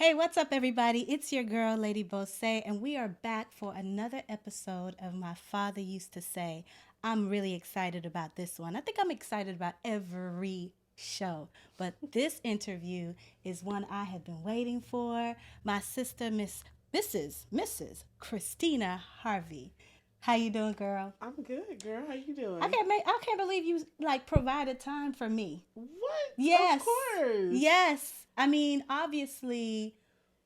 Hey, what's up, everybody? It's your girl, Lady Bose, and we are back for another episode of My Father Used to Say. I'm really excited about this one. I think I'm excited about every show, but this interview is one I have been waiting for. My sister, Mrs. Khrystina Harvey. How you doing, girl? I'm good, girl. How you I doing? can't make, I can't believe you like provided time for me. What? Of Yes. course. Yes. I mean, obviously,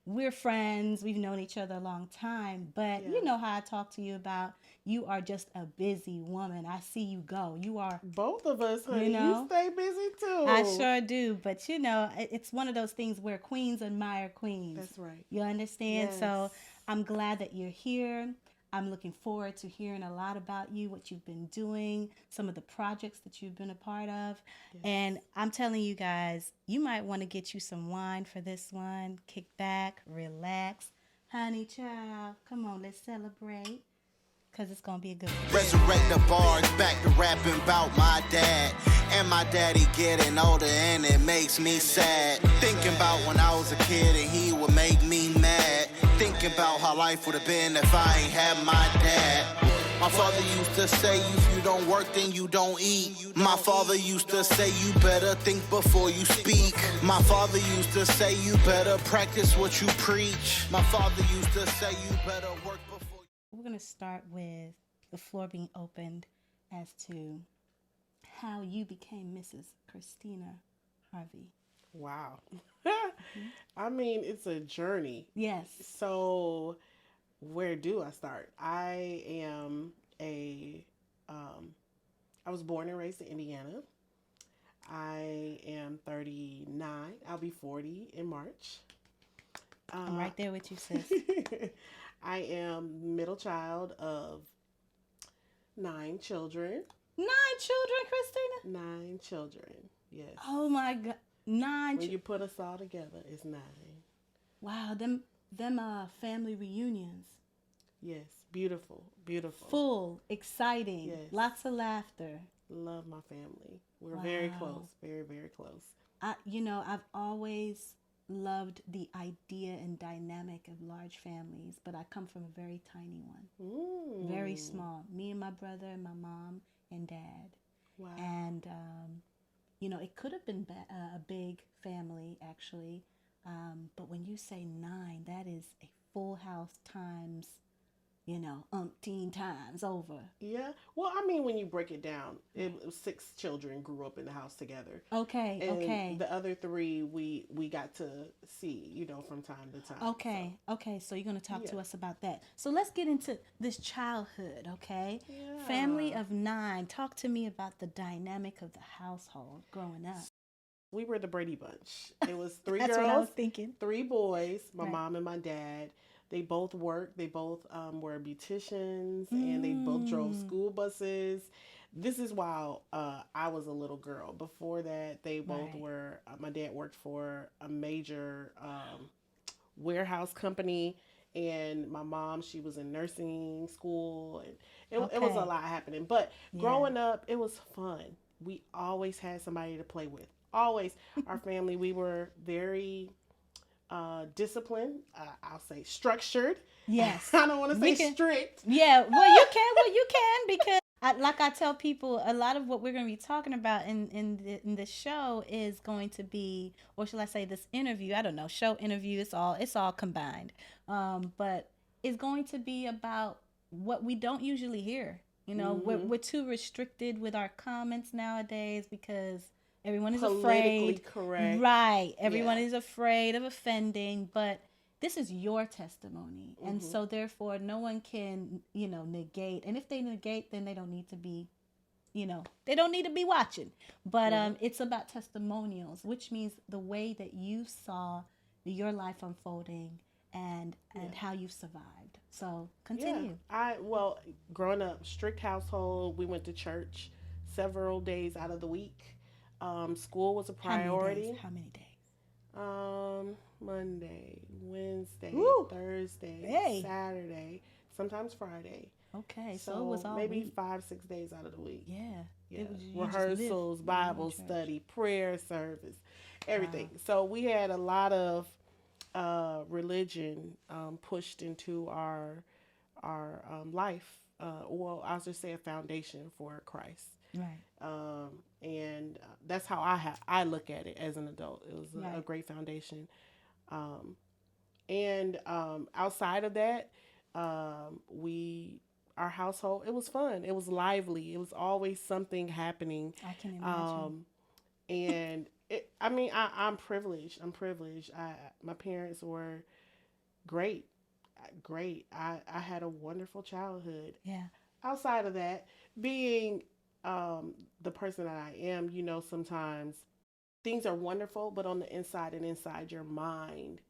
we're friends. We've known each other a long time, but Yeah. you know how I talk to you about you are just a busy woman. I see you go. You are, Both of us, you honey. You know, stay busy I too. sure do. But you know, it's one of those things where queens admire queens. That's right. You understand? Yes. So I'm glad that you're here. I'm looking forward to hearing a lot about you, what you've been doing, some of the projects that you've been a part of. Yes. And I'm telling you guys, you might want to get you some wine for this one. Kick back, relax. Honey child, come on, let's celebrate. Because it's going to be a good one. Resurrect the bars, back to rapping about my dad. And my daddy getting older and it makes me sad. Thinking about when I was a kid and he would make me mad. Thinking about how life would have been if I ain't had my dad. My father used to say, if you don't work, then you don't eat. My father used to say, you better think before you speak. My father used to say, you better practice what you preach. My father used to say, you better work before We're going to start with the floor being opened as to how you became Mrs. Khrystina Harvey. Wow. I mean, it's a journey. Yes. So, where do I start? I was born and raised in Indiana. I am 39. I'll be 40 in March. I'm right there with you, sis. I am middle child of 9 children. 9 children, Khrystina? 9 children. Yes. Oh my God. Nine. When you put us all together, it's 9. Wow, them family reunions. Yes. Beautiful. Beautiful. Full, exciting, Yes. lots of laughter. Love my family. We're very Wow. close. Very, very close. I've always loved the idea and dynamic of large families, but I come from a very tiny one. Very small. Me and my brother and my mom and dad. Wow. And, it could have been a big family, actually. But when you say 9, that is a full house times, umpteen times over. Yeah. Well, I mean, when you break it down, 6 children grew up in the house together. Okay, And okay. the other 3 we got to see, from time to time. Okay, okay. So you're going to talk to Yeah. us about that. So let's get into this childhood, okay? Yeah. Family of 9. Talk to me about the dynamic of the household growing up. We were the Brady Bunch. It was 3 That's what I was girls, thinking. 3 boys, my Right. mom and my dad. They both worked. They both were beauticians, and they both drove school buses. This is while I was a little girl. Before that, they both Right. were. My dad worked for a major warehouse company, and my mom, she was in nursing school, and it was a Okay. lot happening. But Yeah. growing up, it was fun. We always had somebody to play with. Always, our family. We were very disciplined. I'll say structured. Yes. I don't want to We say can- strict. Yeah, well, you can. Well, you can because, like I tell people, a lot of what we're going to be talking about in the show is going to be, or shall I say, this interview? I don't know, show interview. It's all combined, but it's going to be about what we don't usually hear. We're too restricted with our comments nowadays because everyone is Politically afraid. correct. Right, everyone Yeah. is afraid of offending, but this is your testimony, and so therefore no one can negate, and if they negate, then they don't need to be watching. But it's about testimonials, which means the way that you saw your life unfolding and how you survived. So continue. Well, growing up, strict household. We went to church several days out of the week. School was a priority. How many days? Monday, Wednesday, Woo. Thursday, Hey. Saturday, sometimes Friday. Okay, so it was all maybe week. 5-6 days out of the week. Yeah. Yeah. It was, you just Rehearsals, lived in Bible church. study, prayer service, everything. So we had a lot of religion pushed into our life. Well, I'll just say a foundation for Christ. Right. And that's how I look at it as an adult. It was a Right. great foundation. And outside of that, our household, it was fun. It was lively. It was always something happening. I can imagine. And I mean, I'm privileged. I'm privileged. My parents were great. Great. I had a wonderful childhood. Yeah. Outside of that, being the person that I am, sometimes things are wonderful, but on the inside and inside your mind,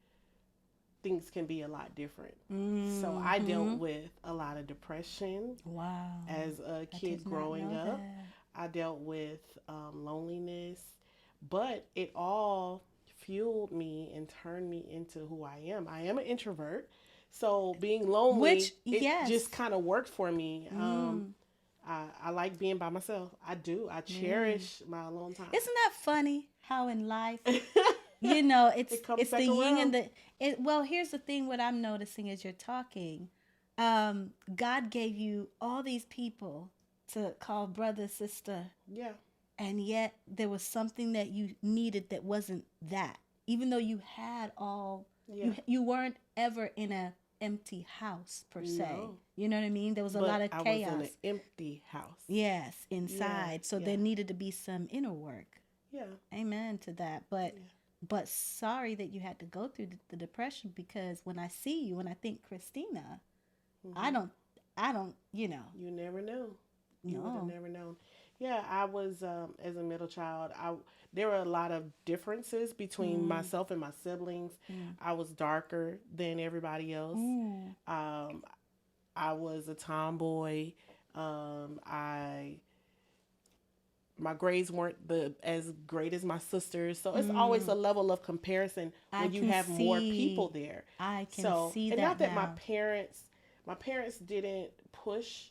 things can be a lot different. Mm-hmm. So I dealt with a lot of depression. Wow. As a kid did not growing know up. that. I dealt with loneliness, but it all fueled me and turned me into who I am. I am an introvert, so being lonely, it just kind of worked for me. I like being by myself. I do. I cherish my alone time. Isn't that funny how in life, it's the yin and the well, here's the thing. What I'm noticing as you're talking, God gave you all these people to call brother, sister. Yeah. And yet there was something that you needed that wasn't that. Even though you had all, you weren't ever in a empty house per se. No. You know what I mean? There was a lot of chaos. I was in an empty house. Yes, inside. So there needed to be some inner work. Yeah. Amen to that. But sorry that you had to go through the depression, because when I see you and I think Khrystina, I don't, You never know. You would have never known. Yeah, I was, as a middle child, there were a lot of differences between myself and my siblings. I was darker than everybody else. I was a tomboy. My grades weren't as great as my sisters. So it's always a level of comparison when you have more people there. I can see that. And not that now. my parents didn't push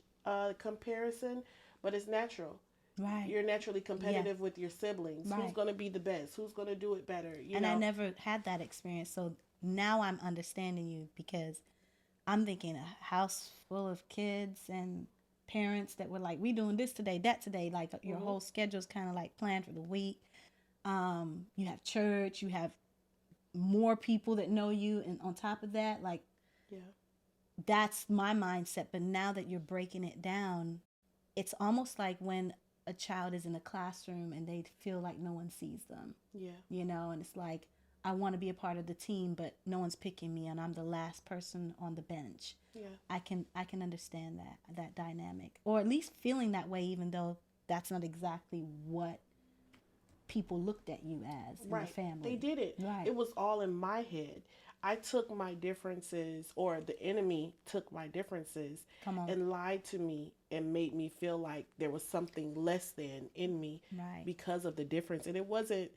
comparison, but it's natural. Right. You're naturally competitive with your siblings. Right. Who's going to be the best? Who's going to do it better? I never had that experience. So now I'm understanding you, because I'm thinking a house full of kids and parents that were like, we doing this today, that today. Like your whole schedule's kind of like planned for the week. You have church, you have more people that know you. And on top of that, like, that's my mindset. But now that you're breaking it down, it's almost like when a child is in a classroom and they feel like no one sees them. Yeah. And it's like, I want to be a part of the team, but no one's picking me and I'm the last person on the bench. Yeah. I can understand that dynamic, or at least feeling that way, even though that's not exactly what people looked at you as in the family. They did it. Right. It was all in my head. I took my differences, or the enemy took my differences and lied to me and made me feel like there was something less than in me because of the difference. And it wasn't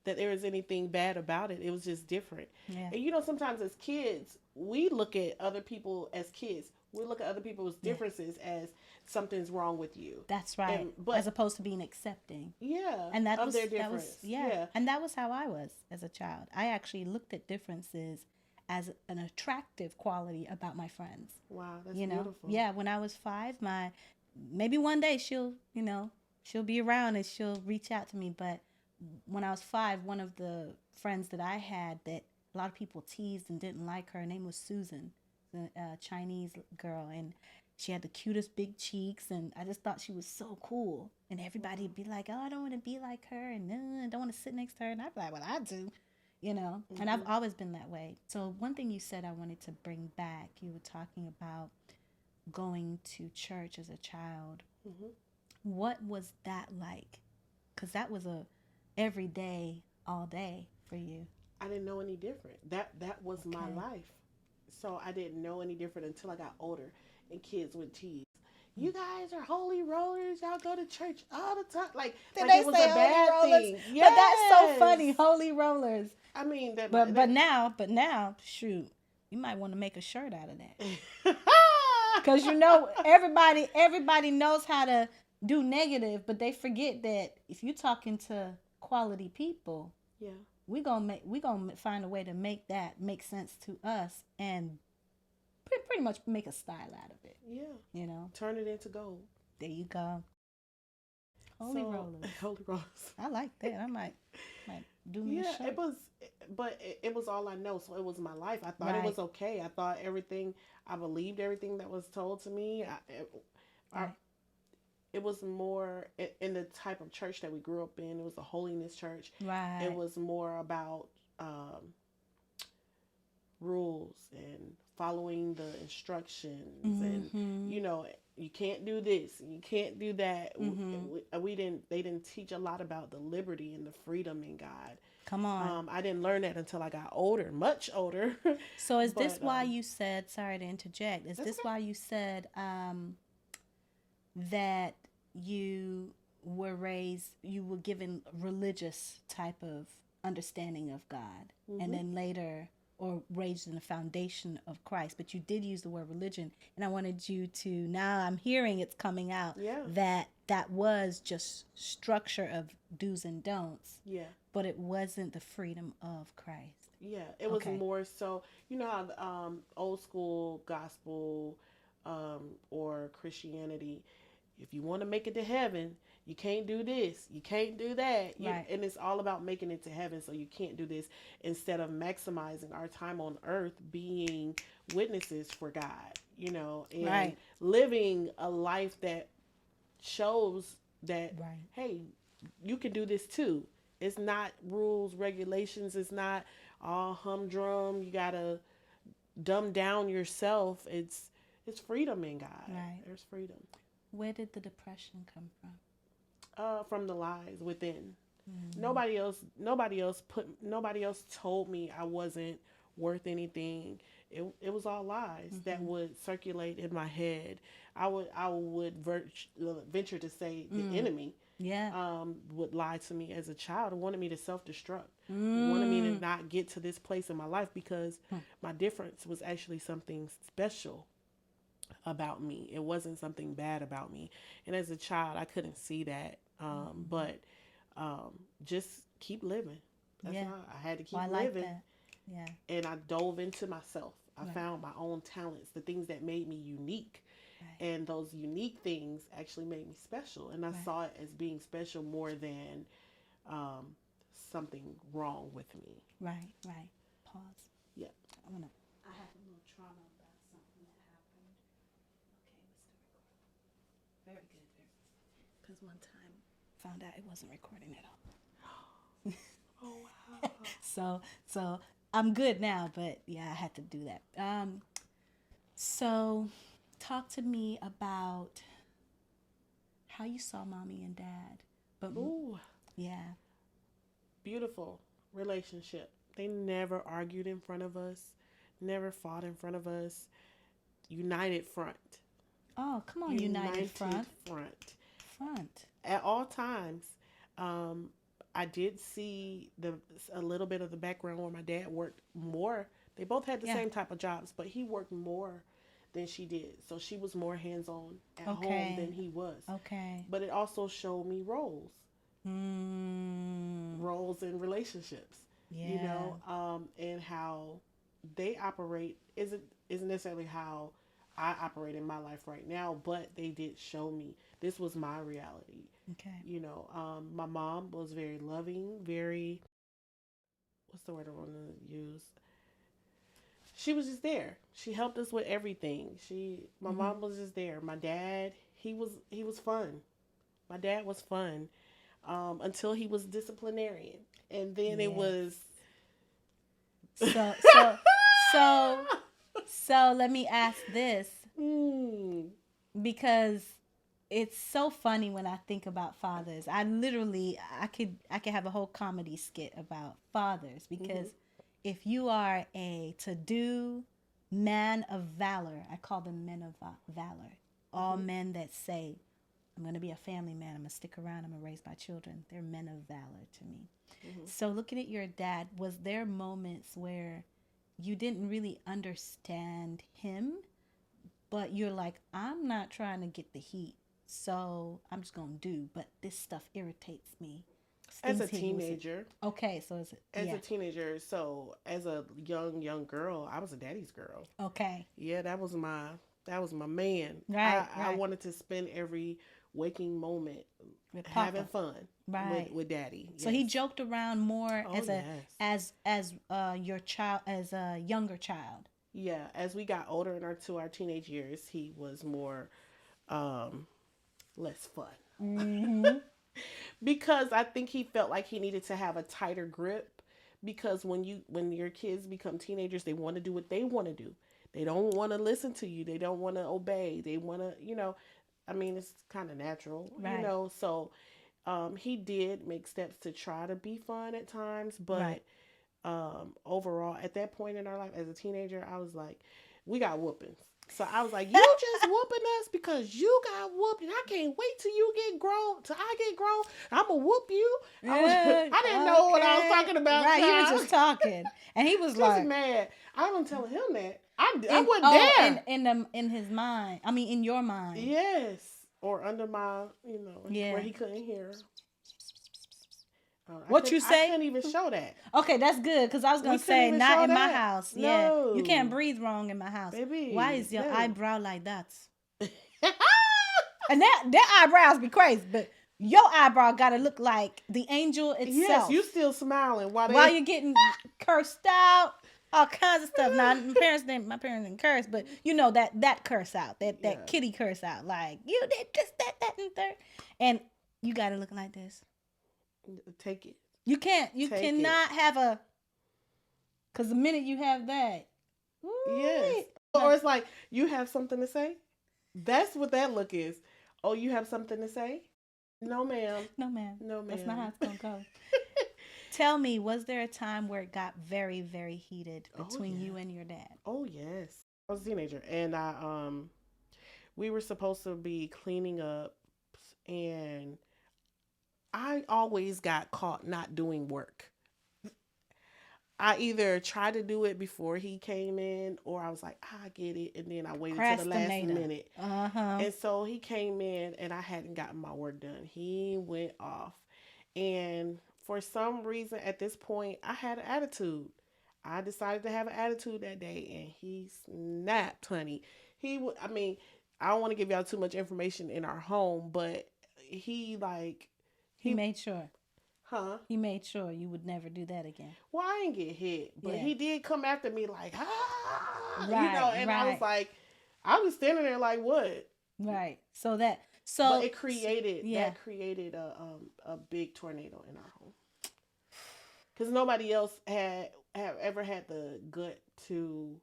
that there was anything bad about it. It was just different. Yeah. And sometimes as kids, we look at other people as kids. We look at other people's differences as something's wrong with you. That's right. As opposed to being accepting. Yeah. And of their difference. And that was how I was as a child. I actually looked at differences as an attractive quality about my friends. Wow, that's beautiful. Yeah, when I was 5, maybe one day she'll be around and she'll reach out to me. But when I was 5, one of the friends that I had that a lot of people teased and didn't like, her name was Susan, a Chinese girl, and she had the cutest big cheeks, and I just thought she was so cool. And everybody would be like, oh, I don't want to be like her, and I don't want to sit next to her. And I'd be like, well, I do, and I've always been that way. So one thing you said I wanted to bring back, you were talking about going to church as a child. What was that like? Because that was every day, all day for you. I didn't know any different. That was my life. So I didn't know any different until I got older, and kids would tease. You guys are holy rollers. Y'all go to church all the time. Like it was a bad thing. Yes. But that's so funny, holy rollers. I mean, but now, shoot, you might want to make a shirt out of that. Because everybody knows how to do negative, but they forget that if you're talking to quality people, we gonna find a way to make that make sense to us and pretty much make a style out of it. Yeah. You know, Turn it into gold. there you go. Holy rollers. Holy rollers. I like that. I might do me a shirt. It was, but it was all I know. So it was my life. I thought it was okay. I thought everything. I believed everything that was told to me. It was more in the type of church that we grew up in. It was a holiness church. Right. It was more about rules and following the instructions, and you can't do this, you can't do that. They didn't teach a lot about the liberty and the freedom in God. Come on. I didn't learn that until I got older, much older. So is this why you said, sorry to interject, is this why you said that you were given religious type of understanding of God, and then later, or raised in the foundation of Christ, but you did use the word religion, and I wanted you to, now I'm hearing it's coming out, that was just structure of do's and don'ts, but it wasn't the freedom of Christ. Yeah, it was more so, how old school gospel or Christianity, if you want to make it to heaven, you can't do this, you can't do that. And it's all about making it to heaven, so you can't do this, instead of maximizing our time on earth being witnesses for God, and living a life that shows that, hey, you can do this too. It's not rules, regulations. It's not all humdrum. You got to dumb down yourself. It's freedom in God. Right. There's freedom. Where did the depression come from? From the lies within. Nobody else told me I wasn't worth anything. It was all lies that would circulate in my head. I would venture to say the enemy would lie to me as a child and wanted me to self-destruct. Wanted me to not get to this place in my life because my difference was actually something special about me. It wasn't something bad about me. And as a child, I couldn't see that. But just keep living. That's all. I had to keep living. That. Yeah. And I dove into myself. I found my own talents, the things that made me unique. And those unique things actually made me special. And I saw it as being special more than something wrong with me. Right. Pause. Yeah. I have a little trauma about something that happened. Okay, we're still recording. Very good. Because one time found out it wasn't recording at all. Oh, wow. So I'm good now, but yeah, I had to do that. So talk to me about how you saw mommy and dad. But yeah. Beautiful relationship. They never argued in front of us, never fought in front of us. United front. Oh, come on, united front. Front. At all times. I did see a little bit of the background where my dad worked more. They both had the same type of jobs, but he worked more than she did. So she was more hands-on at home than he was. Okay. But it also showed me roles. Roles in relationships. Yeah. And how they operate isn't necessarily how I operate in my life right now, but they did show me this was my reality. Okay. My mom was very loving, very, what's the word I want to use? She was just there. She helped us with everything. My mom was just there. My dad, he was fun. My dad was fun, until he was disciplinarian, and then it was. So let me ask this, because it's so funny when I think about fathers. I could have a whole comedy skit about fathers, because if you are a to-do man of valor, I call them men of valor. All men that say, I'm going to be a family man, I'm going to stick around, I'm going to raise my children. They're men of valor to me. So looking at your dad, was there moments where you didn't really understand him, but you're like, I'm not trying to get the heat, so I'm just going to do, but this stuff irritates me, As a teenager. Okay, so is it as a teenager? So as a young girl, I was a daddy's girl. Okay. Yeah, that was my man. Right, I wanted to spend every waking moment with having fun right with daddy. So he joked around more yes. as your child, as a younger child. Yeah, as we got older into our teenage years, he was more less fun. Mm-hmm. Because I think he felt like he needed to have a tighter grip, because when your kids become teenagers, they want to do what they want to do. They don't want to listen to you. They don't want to obey. They want to, I mean, it's kind of natural, right. So he did make steps to try to be fun at times, but right. Overall, at that point in our life as a teenager, I was like, we got whoopings. So I was like, you just whooping us because you got whooped, and I can't wait till you get grown, till I get grown. I'm going to whoop you. I didn't know what I was talking about. Right, you were just talking. And he was just like... mad. I wasn't telling him that. I wasn't there. In his mind. I mean, in your mind. Yes. Or under my, where he couldn't hear. What you say? I couldn't even show that. Okay, that's good, because I was going to say, not in my house. No. Yeah. You can't breathe wrong in my house. Baby, why is your eyebrow like that? And that eyebrows be crazy, but your eyebrow got to look like the angel itself. Yes, you still smiling while you're getting cursed out. All kinds of stuff. Now, my parents didn't curse, but that curse out, that kitty curse out, like, you did this, that, and third. And you got to look like this. Take it. You cannot have because the minute you have that. Yes. Or it's like, you have something to say? That's what that look is. Oh, you have something to say? No, ma'am. No, ma'am. No, ma'am. That's not how it's going to go. Tell me, was there a time where it got very, very heated between you and your dad? Oh, yes. I was a teenager, and we were supposed to be cleaning up, and I always got caught not doing work. I either tried to do it before he came in, or I was like, I get it, and then I waited till the last minute. And so he came in, and I hadn't gotten my work done. He went off, and for some reason, at this point, I had an attitude. I decided to have an attitude that day, and he snapped, honey. I don't want to give y'all too much information in our home, but he made sure. Huh? He made sure you would never do that again. Well, I didn't get hit, but he did come after me like, right, I was like, I was standing there like, what? Right. But it created a big tornado in our home. Because nobody else have ever had the gut to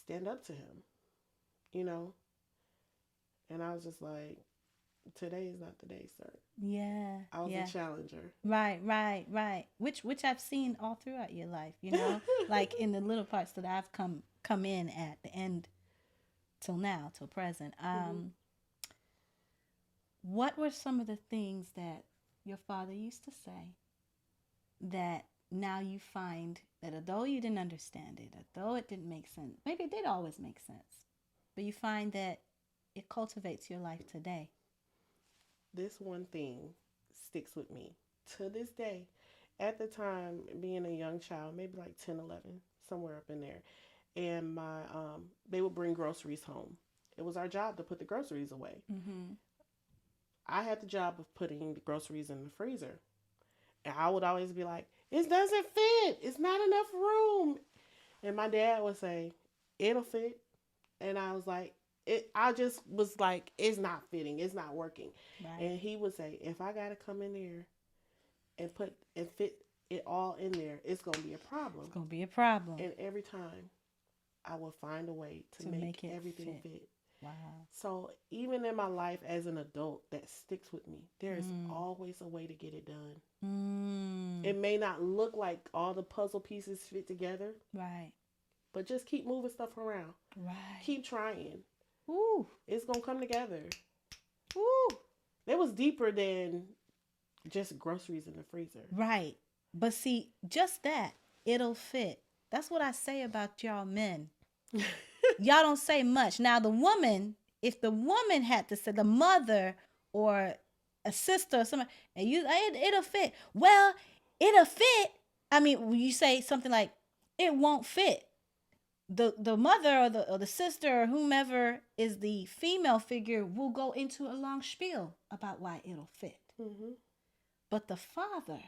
stand up to him, And I was just like, today is not the day, sir. Yeah. I was a challenger. Right. Which I've seen all throughout your life, like in the little parts that I've come in at the end till now, till present. What were some of the things that your father used to say that now you find that although you didn't understand it, although it didn't make sense, maybe it did always make sense, but you find that it cultivates your life today? This one thing sticks with me to this day. At the time, being a young child, maybe like 10, 11, somewhere up in there, and they would bring groceries home. It was our job to put the groceries away. Mm-hmm. I had the job of putting the groceries in the freezer. And I would always be like, it doesn't fit. It's not enough room. And my dad would say, it'll fit. And I was like, I just was like, it's not fitting. It's not working. Right. And he would say, if I got to come in there and fit it all in there, it's going to be a problem. It's going to be a problem. And every time I would find a way to make everything fit. Wow. So even in my life as an adult, that sticks with me. There's always a way to get it done. It may not look like all the puzzle pieces fit together. Right. But just keep moving stuff around. Right. Keep trying. Ooh. It's going to come together. Ooh. It was deeper than just groceries in the freezer. Right. But see, just that, it'll fit. That's what I say about y'all men. Y'all don't say much. Now, the woman, if the woman had to say, the mother or a sister or somebody, and it'll fit. Well, it'll fit. I mean, when you say something like it won't fit, the mother or the sister or whomever is the female figure will go into a long spiel about why it'll fit. Mm-hmm. But the father,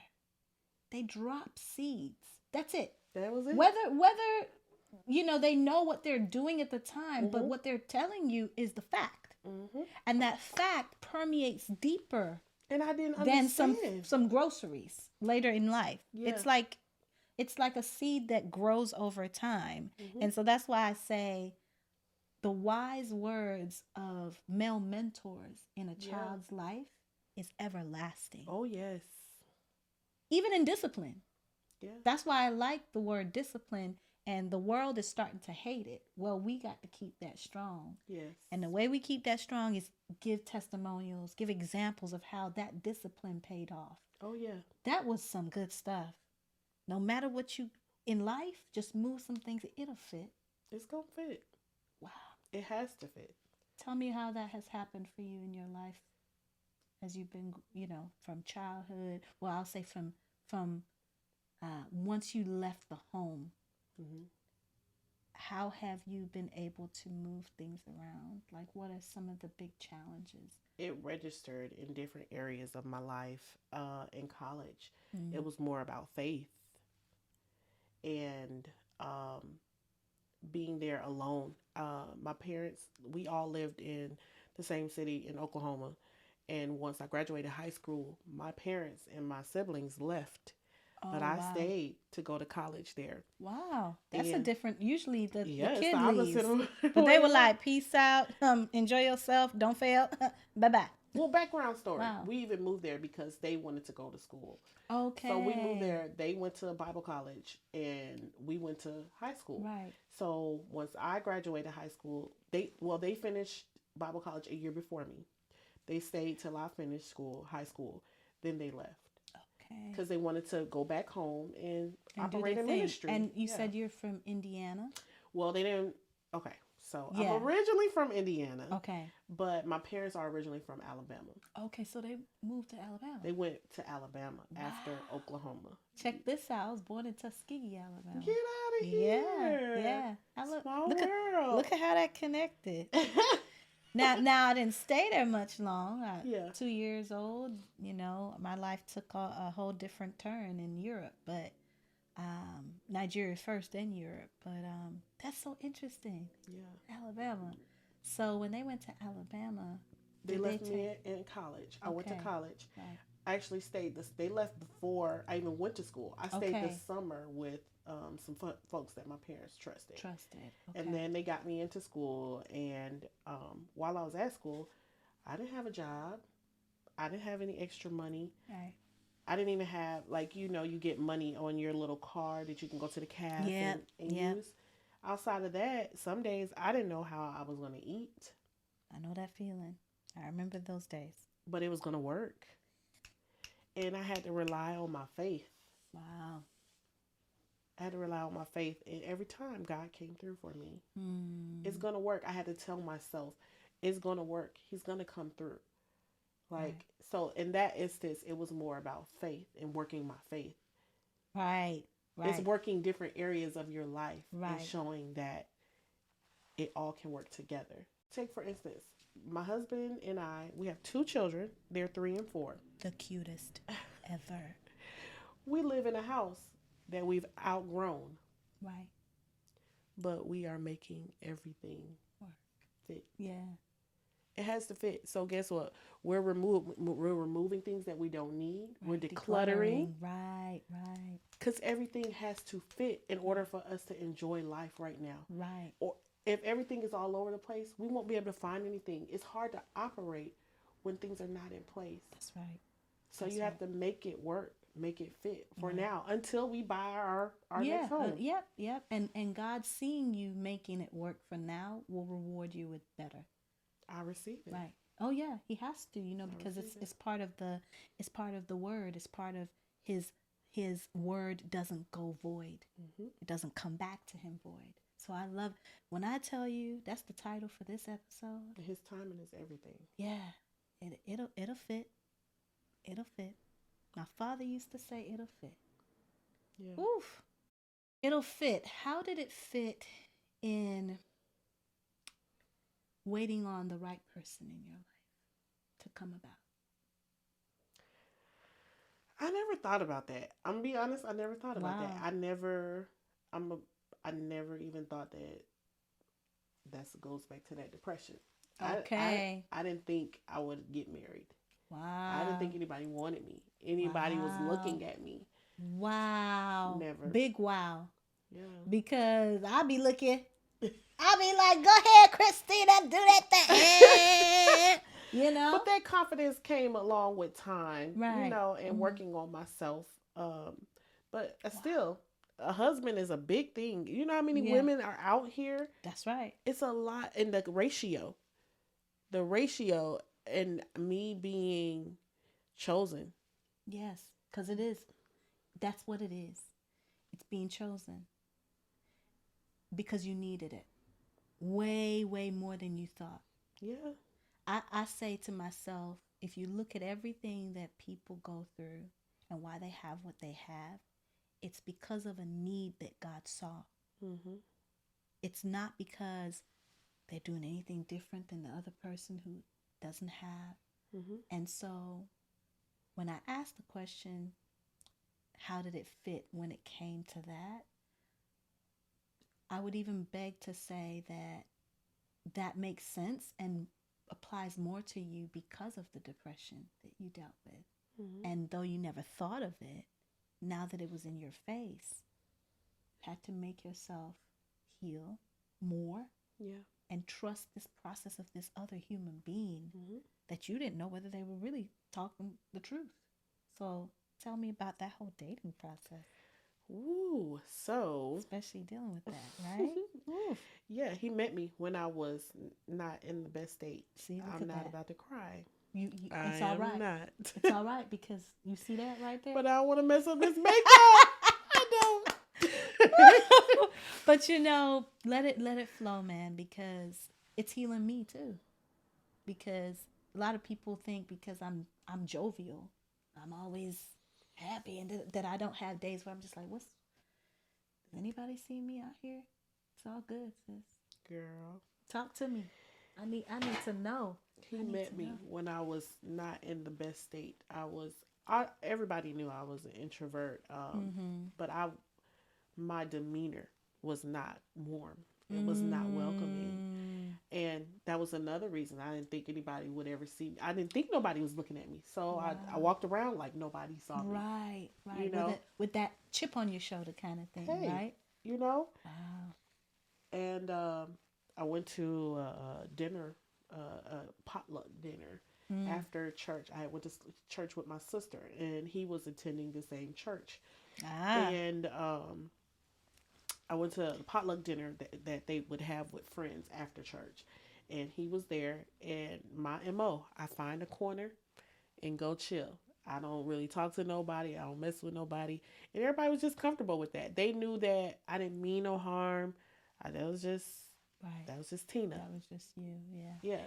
they drop seeds. That's it. That was it. Whether they know what they're doing at the time, mm-hmm. but what they're telling you is the fact, mm-hmm. and that fact permeates deeper. And I didn't understand. Than some groceries later in life. Yeah. It's like a seed that grows over time. Mm-hmm. And so that's why I say the wise words of male mentors in a child's life is everlasting. Oh, yes. Even in discipline. Yeah. That's why I like the word discipline, and the world is starting to hate it. Well, we got to keep that strong. Yes. And the way we keep that strong is give testimonials, give examples of how that discipline paid off. Oh, yeah. That was some good stuff. No matter what you in life, just move some things. It'll fit. It's going to fit. Wow. It has to fit. Tell me how that has happened for you in your life as you've been, from childhood. Well, I'll say from once you left the home. Mm-hmm. How have you been able to move things around? Like, what are some of the big challenges? It registered in different areas of my life. In college, mm-hmm. It was more about faith. And being there alone. My parents, we all lived in the same city in Oklahoma. And once I graduated high school, my parents and my siblings left. But I stayed to go to college there. Wow. That's a different, usually the kid the leaves. But they were like, peace out, enjoy yourself, don't fail, bye-bye. Well, background story. Wow. We even moved there because they wanted to go to school. Okay. So we moved there. They went to Bible college and we went to high school. Right. So once I graduated high school, they finished Bible college a year before me. They stayed till I finished high school. Then they left. Okay. Because they wanted to go back home and operate in ministry. And you said you're from Indiana? Well, they didn't. Okay. So I'm originally from Indiana. Okay. But my parents are originally from Alabama. Okay, so they moved to Alabama. They went to Alabama after Oklahoma. Check this out. I was born in Tuskegee, Alabama. Get out of here. Yeah. Small world. Look at how that connected. Now I didn't stay there much long. 2 years old, my life took a whole different turn in Europe, but Nigeria first, then Europe. But that's so interesting. Yeah. Alabama. So when they went to Alabama, they left me in college. I went to college. Right. I actually stayed they left before I even went to school. I stayed this summer with some folks that my parents trusted. Okay. And then they got me into school. And while I was at school, I didn't have a job. I didn't have any extra money. Right. I didn't even have, you get money on your little card that you can go to the caf and use. Outside of that, some days I didn't know how I was going to eat. I know that feeling. I remember those days. But it was going to work. And I had to rely on my faith. Wow. I had to rely on my faith. And every time God came through for me. It's going to work. I had to tell myself, it's going to work. He's going to come through. So in that instance, it was more about faith and working my faith. Right. It's working different areas of your life and showing that it all can work together. Take, for instance, my husband and I, we have 2 children. They're 3 and 4. The cutest ever. We live in a house that we've outgrown. Right. But we are making everything fit. Yeah. It has to fit. So guess what? We're removing things that we don't need. Right. We're decluttering. Right. Because everything has to fit in order for us to enjoy life right now. Right. Or if everything is all over the place, we won't be able to find anything. It's hard to operate when things are not in place. That's right. So you have to make it work, make it fit for now until we buy our next home. Yep. And God seeing you making it work for now will reward you with better. I receive it. Right. Oh yeah, he has to, because it's part of the word. It's part of his word doesn't go void. Mm-hmm. It doesn't come back to him void. So I love when I tell you that's the title for this episode. His timing is everything. Yeah. It'll fit. It'll fit. My father used to say it'll fit. Yeah. Oof. It'll fit. How did it fit in waiting on the right person in your life to come about? I never thought about that. I'm gonna be honest. I never thought about that. Wow. I never even thought that. That goes back to that depression. Okay. I didn't think I would get married. I didn't Wow. think anybody wanted me. Anybody was looking at me. Wow. Never. Big wow. Yeah. Because I be looking. I be like, go ahead, Khrystina, do that thing. You know? But that confidence came along with time, Right. you know, and working on myself. But still, a husband is a big thing. You know how many women are out here? That's right. It's a lot. And the ratio and me being chosen. Yes, because it is. That's what it is. It's being chosen. Because you needed it. Way, way more than you thought. Yeah. I say to myself, if you look at everything that people go through and why they have what they have, it's because of a need that God saw. Mm-hmm. It's not because they're doing anything different than the other person who doesn't have. Mm-hmm. And so when I asked the question, how did it fit when it came to that? I would even beg to say that that makes sense and applies more to you because of the depression that you dealt with. Mm-hmm. And though you never thought of it, now that it was in your face, you had to make yourself heal more. Yeah. And trust this process of this other human being that you didn't know whether they were really talking the truth. So tell me about that whole dating process. Ooh, so especially dealing with that, right? Yeah, he met me when I was not in the best state. See, I'm not about to cry. It's all right. Not. It's all right because you see that right there. But I don't want to mess up his makeup. I don't. But you know, let it flow, man, because it's healing me too. Because a lot of people think because I'm jovial, I'm always happy, and that I don't have days where I'm just like, does anybody see me out here? It's all good, sis. Girl, talk to me. I need to know. He met me when I was not in the best state. Everybody knew I was an introvert, but my demeanor was not warm. It was not welcoming. And that was another reason I didn't think anybody would ever see me. I didn't think nobody was looking at me. So wow. I walked around like nobody saw me. Right. You know? With that chip on your shoulder kind of thing, right? You know? Wow. And I went to a dinner, a potluck dinner. After church. I went to church with my sister, and he was attending the same church. And I went to a potluck dinner that they would have with friends after church. And he was there, and my MO, I find a corner and go chill. I don't really talk to nobody. I don't mess with nobody. And everybody was just comfortable with that. They knew that I didn't mean no harm. That was just Tina. That was just you, yeah. Yeah.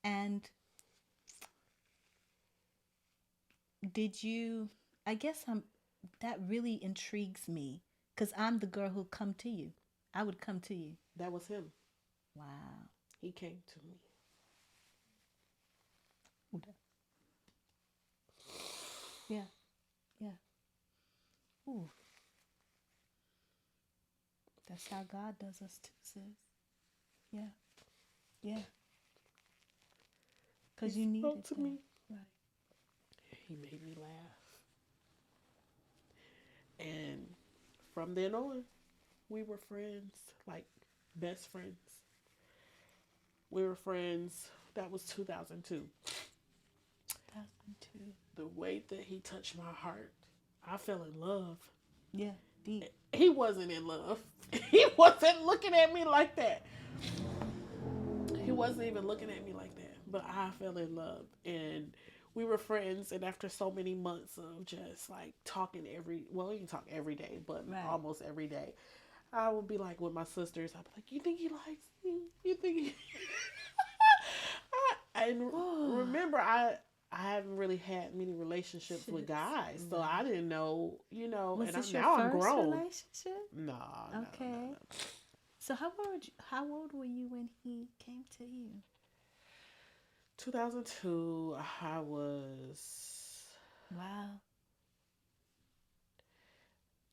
And did you, I guess that really intrigues me. Because I'm the girl who'll come to you. I would come to you. That was him. Wow. He came to me. Yeah. Yeah. Ooh. That's how God does us too, sis. Yeah. Yeah. Because you needed spoke to me. Right. He made me laugh. And from then on, we were friends, like best friends. We were friends. That was 2002. 2002. The way that he touched my heart, I fell in love. Yeah, deep. He wasn't in love. He wasn't looking at me like that. He wasn't even looking at me like that. But I fell in love. And we were friends, and after so many months of just like talking you can talk every day, but almost every day, I would be like with my sisters, I'd be like, you think he likes me? You think he... And remember, I I haven't really had many relationships with guys, so I didn't know, Was and this your now I'm first grown. relationship? No, Okay. no. So how old were you when he came to you? 2002, I was Wow.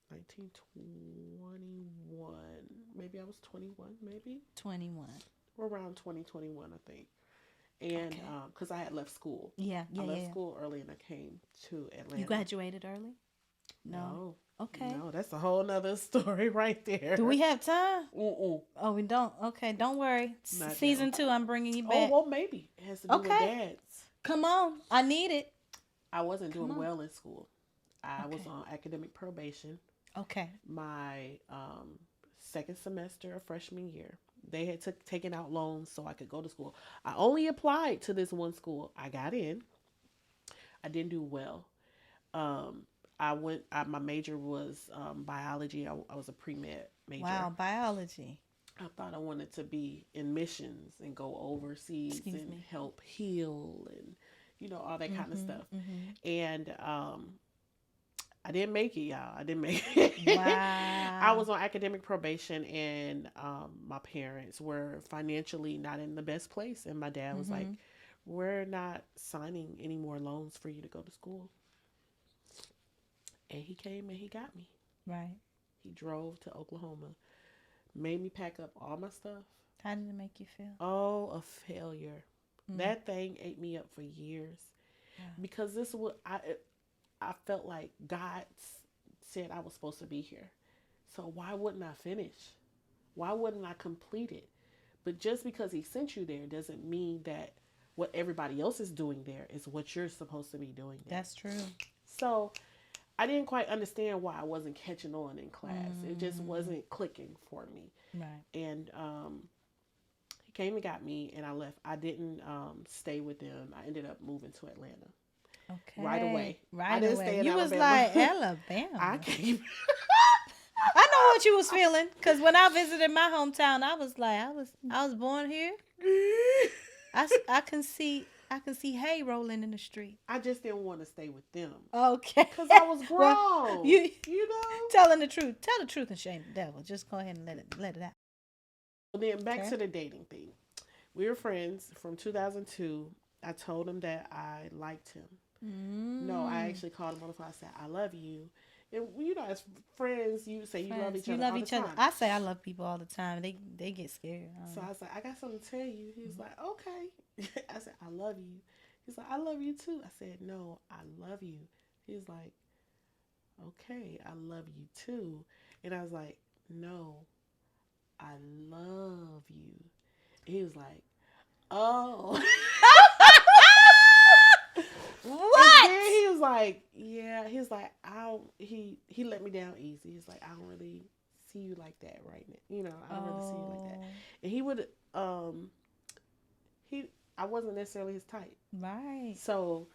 1921. Maybe I was 21, maybe 21. around 2021, I think. And Okay. because I had left school. Yeah, I yeah, left yeah. school early and I came to Atlanta. You graduated early? No. No. Okay. No, that's a whole nother story right there. Do we have time? Mm-mm. Oh, we don't. Okay, don't worry. Not Season now. 2, I'm bringing you Oh, back. well, maybe. It has to do with dads. Come on. I need it. I wasn't Come doing on. well in school. I was Okay. on academic probation. Okay. My second semester of freshman year, they had taken out loans so I could go to school. I only applied to this one school. I got in. I didn't do well. My major was biology. I was a pre-med major. Wow, biology. I thought I wanted to be in missions and go overseas help heal and all that kind of stuff. And I didn't make it, y'all. I didn't make it. Wow. I was on academic probation, and my parents were financially not in the best place. And my dad was like, "We're not signing any more loans for you to go to school." And he came and he got me. Right. He drove to Oklahoma, made me pack up all my stuff. How did it make you feel? Oh, a failure. That thing ate me up for years. Yeah. Because this was I felt like God said I was supposed to be here. So why wouldn't I finish? Why wouldn't I complete it? But just because he sent you there doesn't mean that what everybody else is doing there is what you're supposed to be doing there. That's true. So I didn't quite understand why I wasn't catching on in class. It just wasn't clicking for me. Right. And he came and got me, and I left. I didn't stay with them. I ended up moving to Atlanta. Okay. Right away. Right I didn't away. stay in you Alabama. was like, Alabama. I came. I know what you was feeling, because when I visited my hometown, I was like, I was born here. I can see hay rolling in the street. I just didn't want to stay with them. Okay. Because I was grown. Well, you know? Telling the truth. Tell the truth and shame the devil. Just go ahead and let it out. Well, then back to the dating thing. We were friends from 2002. I told him that I liked him. No, I actually called him on the phone. I said, "I love you." And as friends, you say you love each other. You love each other. I say I love people all the time. They get scared. So I was like, "I got something to tell you." He was like, "Okay." I said, "I love you." He's like, "I love you too." I said, "No, I love you." He's like, "Okay, I love you too." And I was like, "No, I love you." And he was like, "Oh." What? And then he was like, "Yeah." He's like, he let me down easy. He's like, "I don't really see you like that right now. I don't really see you like that." And he would, I wasn't necessarily his type. Right. So,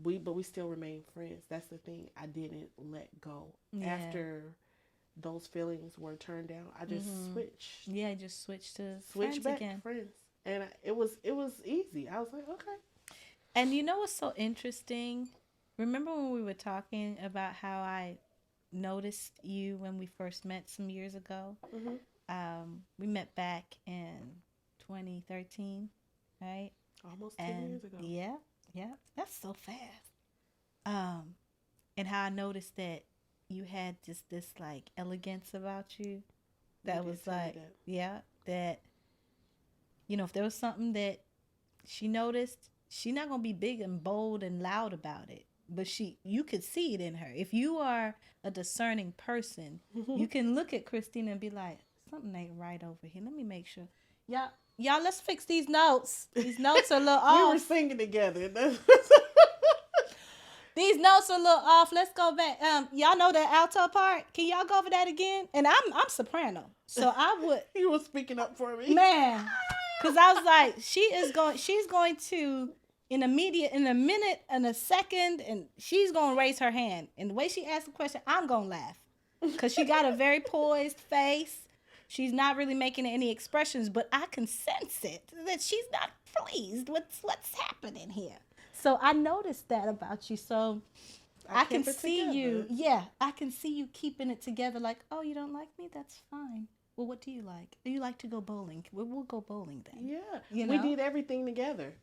we still remain friends. That's the thing. I didn't let go. Yeah. After those feelings were turned down, I just switched. Yeah, just switched to friends back again. Friends. And it was easy. I was like, okay. And you know what's so interesting? Remember when we were talking about how I noticed you when we first met some years ago? We met back in 2013, right? Almost 10 years ago. Yeah. That's so fast. And how I noticed that you had just this like elegance about you. That was like, that, if there was something that she noticed, she's not going to be big and bold and loud about it. But you could see it in her. If you are a discerning person, you can look at Khrystina and be like, something ain't right over here. Let me make sure. Y'all, let's fix these notes. These notes are a little off. We were singing together. These notes are a little off. Let's go back. Y'all know that alto part? Can y'all go over that again? And I'm soprano, so I would. You were speaking up for me, man. Because I was like, she's going to, in a minute, in a second, and she's going to raise her hand. And the way she asked the question, I'm going to laugh. Because she got a very poised face. She's not really making any expressions, but I can sense it, that she's not pleased with what's happening here. So I noticed that about you. So I can see together. you. Yeah, I can see you keeping it together. Like, oh, you don't like me? That's fine. Well, what do you like? Do you like to go bowling? We'll go bowling then. Yeah. You We know? did everything together.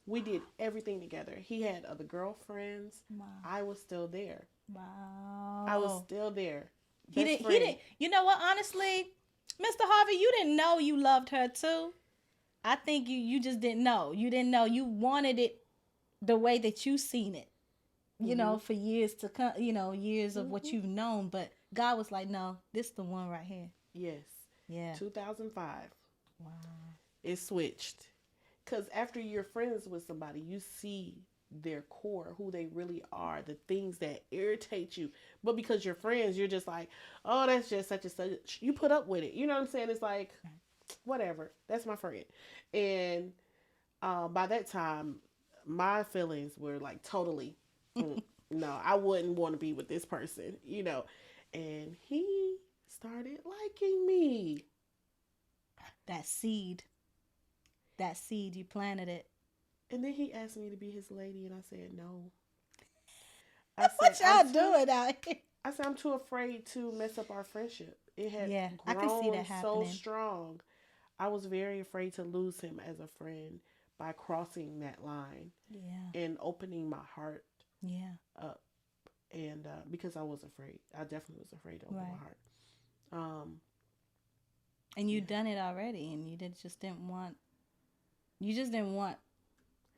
We did everything together. He had other girlfriends. Wow. I was still there. Wow. I was still there. He didn't. You know what? Honestly, Mr. Harvey, you didn't know you loved her too. I think you just didn't know. You didn't know. You wanted it the way that you seen it. You know, for years to come. You know, years of what you've known. But God was like, no, this the one right here. Yes. Yeah. 2005. Wow. It switched. Because after you're friends with somebody, you see their core, who they really are, the things that irritate you. But because you're friends, you're just like, oh, that's just such and such. You put up with it. You know what I'm saying? It's like, whatever. That's my friend. And by that time, my feelings were like totally, no, I wouldn't want to be with this person, you know. And he started liking me. That seed, you planted it. And then he asked me to be his lady, and I said no. What y'all doing out here? I said I'm too afraid to mess up our friendship. It had grown I can see that happening. so strong. I was very afraid to lose him as a friend by crossing that line. Yeah. And opening my heart. Yeah. Up, and because I was afraid, I definitely was afraid to open my heart. And you done it already, and you just didn't want. You just didn't want.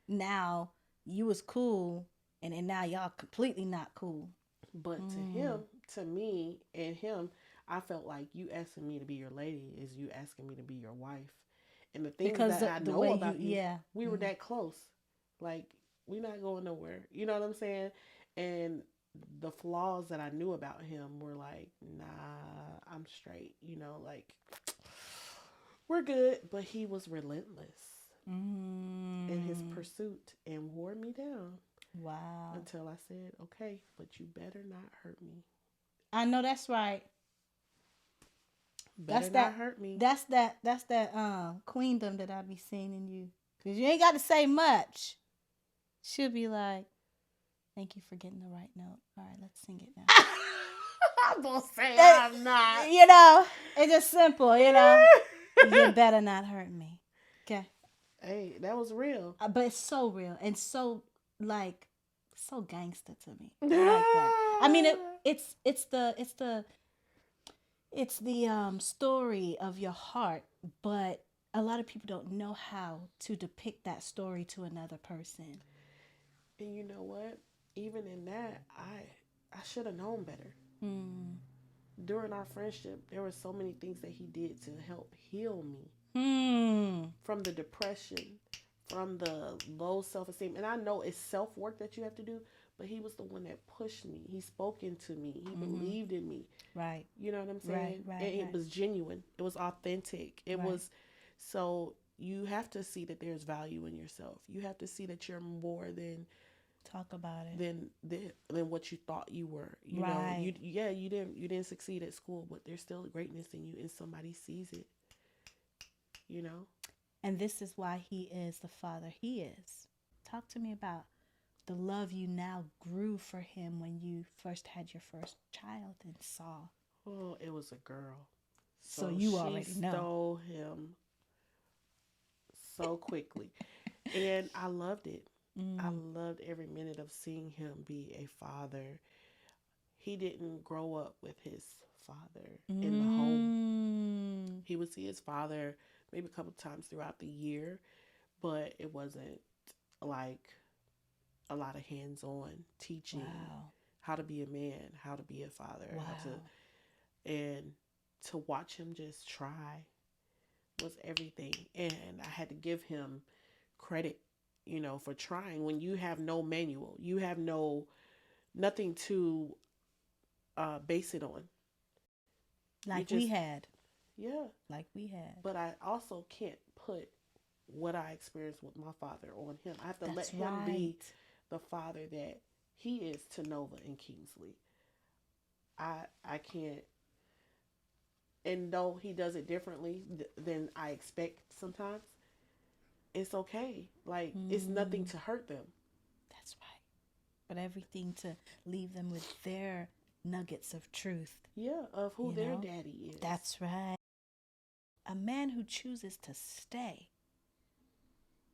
Now you was cool, and then now y'all completely not cool. But to him, to me, and him, I felt like you asking me to be your lady is you asking me to be your wife. And the things that I know about you, we were that close. Like, we're not going nowhere. You know what I'm saying? And the flaws that I knew about him were like, nah, I'm straight. You know, like, we're good. But he was relentless in his pursuit and wore me down. Wow. Until I said, okay, but you better not hurt me. I know that's right. Better not hurt me. That's that queendom that I be seeing in you. Because you ain't got to say much. She'll be like, thank you for getting the right note. All right, let's sing it now. I'm going to say I'm not. You know, it's just simple, you know. You better not hurt me. Okay. Hey, that was real. But it's so real and so, like, so gangster to me. I like that. I mean, it's the story of your heart, but a lot of people don't know how to depict that story to another person. And you know what? Even in that, I should have known better. During our friendship, there were so many things that he did to help heal me. From the depression, from the low self-esteem. And I know it's self-work that you have to do, but he was the one that pushed me. He spoke into me. He believed in me. Right. You know what I'm saying? Right. And it was genuine. It was authentic. It was, so you have to see that there's value in yourself. You have to see that you're more than talk about it than what you thought you were. You know, you didn't succeed at school, but there's still greatness in you, and somebody sees it. You know? And this is why he is the father he is. Talk to me about the love you now grew for him when you first had your first child and saw. Oh, it was a girl. So you already know. She stole him so quickly. And I loved it. I loved every minute of seeing him be a father. He didn't grow up with his father in the home. He would see his father maybe a couple of times throughout the year, but it wasn't like a lot of hands-on teaching how to be a man, how to be a father, and to watch him just try was everything. And I had to give him credit, you know, for trying. When you have no manual, you have nothing to base it on. Like we had. Yeah. Like we had. But I also can't put what I experienced with my father on him. I have to let him be the father that he is to Nova and Kingsley. I can't. And though he does it differently than I expect sometimes, it's okay. Like, it's nothing to hurt them. but everything to leave them with their nuggets of truth. Yeah, of who their daddy is. That's right. A man who chooses to stay,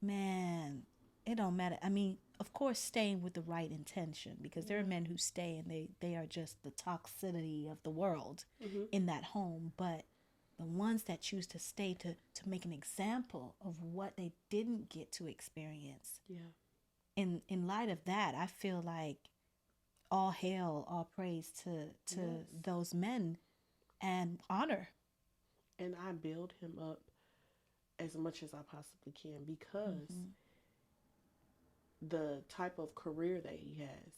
man, it don't matter. I mean, of course, staying with the right intention, because there are men who stay and they are just the toxicity of the world in that home. But the ones that choose to stay to make an example of what they didn't get to experience. Yeah. In light of that, I feel like all hail, all praise to those men and honor. And I build him up as much as I possibly can, because the type of career that he has,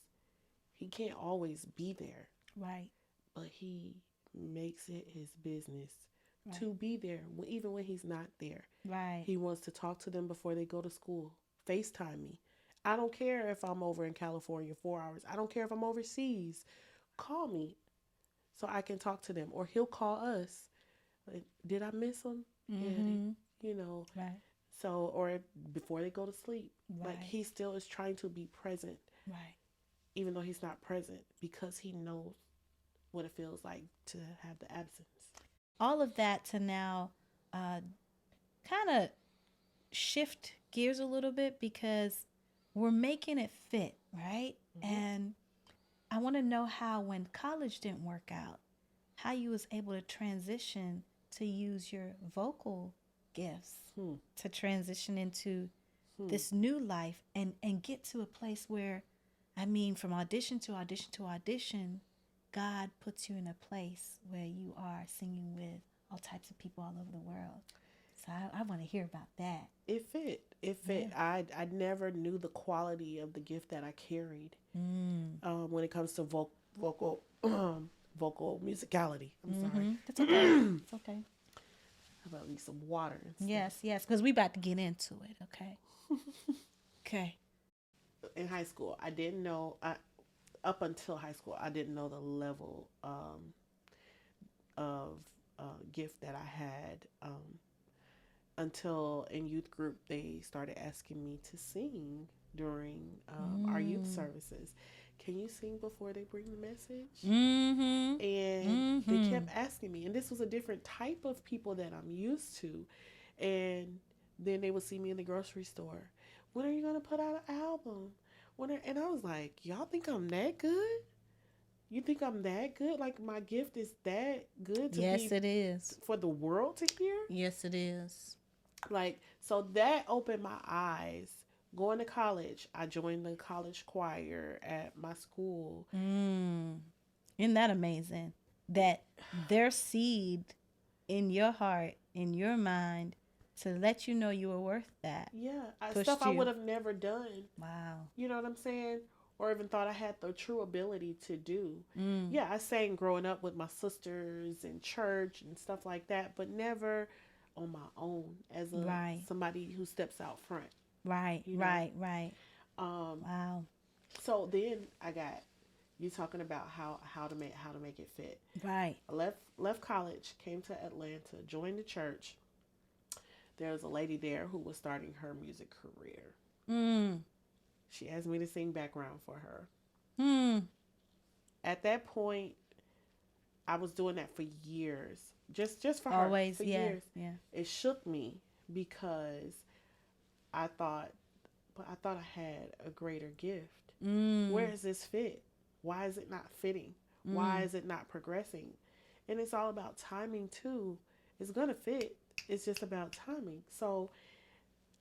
he can't always be there. Right. But he makes it his business to be there, even when he's not there. Right. He wants to talk to them before they go to school. FaceTime me. I don't care if I'm over in California 4 hours. I don't care if I'm overseas. Call me so I can talk to them. Or he'll call us. Like, did I miss him? And, Right. So, or before they go to sleep. Right. Like, he still is trying to be present. Right. Even though he's not present, because he knows what it feels like to have the absence. All of that to now kind of shift gears a little bit, because we're making it fit, right? And I want to know how, when college didn't work out, how you was able to transition to use your vocal gifts to transition into this new life and get to a place where, I mean, from audition to audition to audition, God puts you in a place where you are singing with all types of people all over the world. So I want to hear about that. It fit. I never knew the quality of the gift that I carried when it comes to vocal musicality. I'm sorry. That's okay. It's okay. How about me some water? Yes, because we about to get into it. Okay. Okay. In high school, I didn't know. Up until high school, I didn't know the level of gift that I had. Until in youth group, they started asking me to sing during our youth services. Can you sing before they bring the message? And they kept asking me. And this was a different type of people that I'm used to. And then they would see me in the grocery store. When are you going to put out an album? And I was like, y'all think I'm that good? You think I'm that good? Like, my gift is that good to Yes, it is. For the world to hear? Yes, it is. Like, so that opened my eyes. Going to college, I joined the college choir at my school. Isn't that amazing? That their seed in your heart, in your mind, to let you know you were worth that. Yeah, stuff I would have never done. Wow. You know what I'm saying? Or even thought I had the true ability to do. Yeah, I sang growing up with my sisters in church and stuff like that, but never on my own as somebody who steps out front. Right, you know? right. Wow. So then I got you talking about how to make it fit. Right. I left college, came to Atlanta, joined the church. There was a lady there who was starting her music career. She asked me to sing background for her. At that point, I was doing that for years. Just for her. Always, for years. Yeah. It shook me because I thought I had a greater gift. Where is this fit? Why is it not fitting? Why is it not progressing? And it's all about timing too. It's gonna fit. It's just about timing. So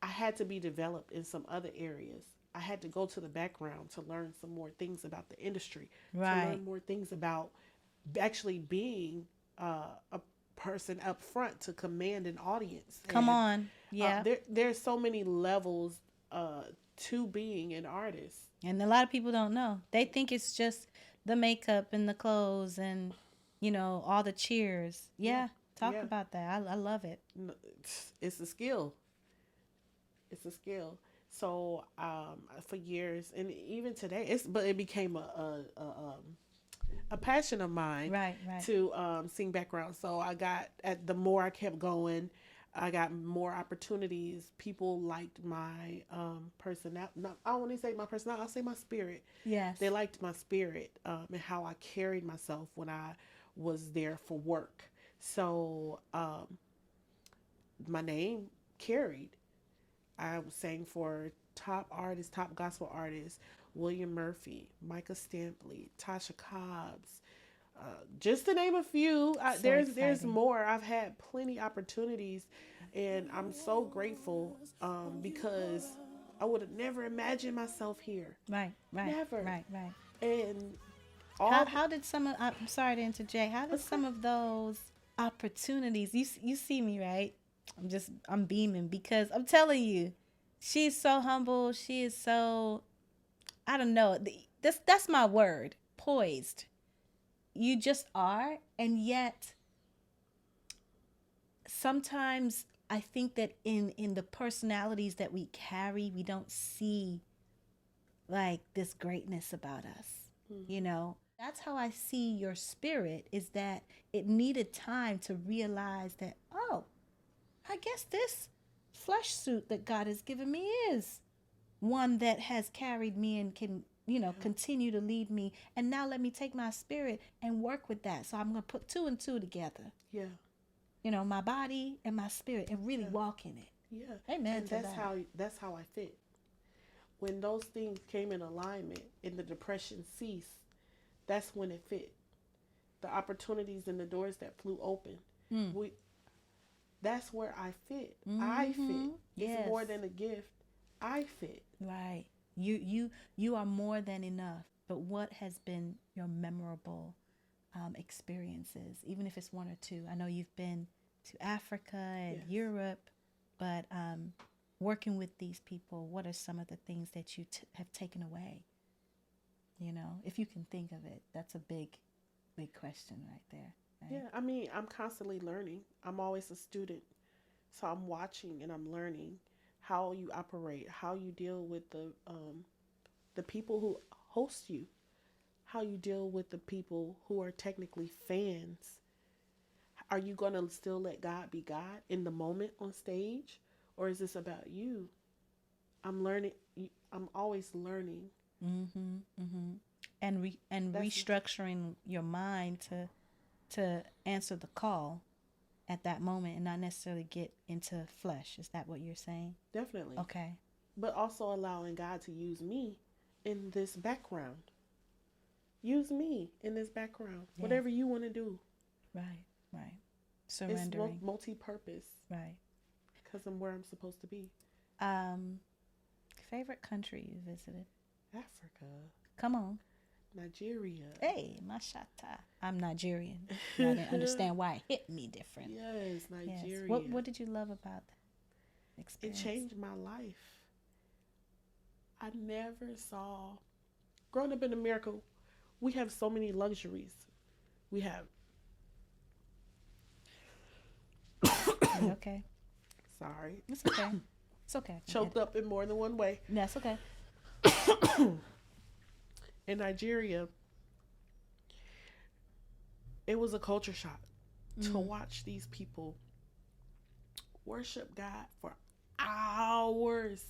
I had to be developed in some other areas. I had to go to the background to learn some more things about the industry. Right. To learn more things about actually being a person up front to command an audience. Come on. Yeah. There's so many levels to being an artist. And a lot of people don't know. They think it's just the makeup and the clothes and, all the cheers. Yeah. Talk about that. I love it. It's a skill. It's a skill. So for years, and even today, it became a passion of mine, right. to sing background. So the more I kept going, I got more opportunities. People liked my personality. I don't want to say my personality. I'll say my spirit. Yes. They liked my spirit and how I carried myself when I was there for work. So my name carried. I sang for top artists, top gospel artists, William Murphy, Micah Stampley, Tasha Cobbs, just to name a few. So There's more. I've had plenty opportunities, and I'm so grateful because I would have never imagined myself here. Right. Never. Right. And How did some of, I'm sorry to interject, how did some of those opportunities, you see me, right? I'm beaming because I'm telling you, she's so humble. She is so, I don't know, that's my word, poised. You just are. And yet sometimes I think that in the personalities that we carry, we don't see like this greatness about us. You know, that's how I see your spirit, is that it needed time to realize that, oh, I guess this flesh suit that God has given me is one that has carried me and can, continue to lead me. And now let me take my spirit and work with that. So I'm going to put 2 and 2 together. Yeah. My body and my spirit, and really walk in it. Yeah. Amen. And that's how I fit. When those things came in alignment and the depression ceased, that's when it fit. The opportunities and the doors that flew open. That's where I fit. I fit. Yes. It's more than a gift. I fit. Right. You are more than enough. But what has been your memorable experiences, even if it's 1 or 2? I know you've been to Africa and Europe, but working with these people, what are some of the things that you have taken away? If you can think of it, that's a big question right there. Right? Yeah, I mean, I'm constantly learning. I'm always a student. So I'm watching and I'm learning how you operate, how you deal with the people who host you, how you deal with the people who are technically fans. Are you going to still let God be God in the moment on stage? Or is this about you? I'm learning. I'm always learning. And restructuring your mind to answer the call at that moment and not necessarily get into flesh. Is that what you're saying? Definitely. Okay. But also allowing God to use me in this background. Use me in this background. Yeah. Whatever you want to do. Right. Surrendering. It's multi-purpose. Right. Because I'm where I'm supposed to be. Favorite country you visited? Africa. Come on. Nigeria. Hey, mashata. I'm Nigerian. I didn't understand why it hit me different. Yes, Nigeria. Yes. What did you love about the experience? It changed my life. I never saw... Growing up in America, we have so many luxuries. We have... Okay. Sorry. It's okay. It's okay. Choked up in more than one way. That's okay. In Nigeria, it was a culture shock to watch these people worship God for hours,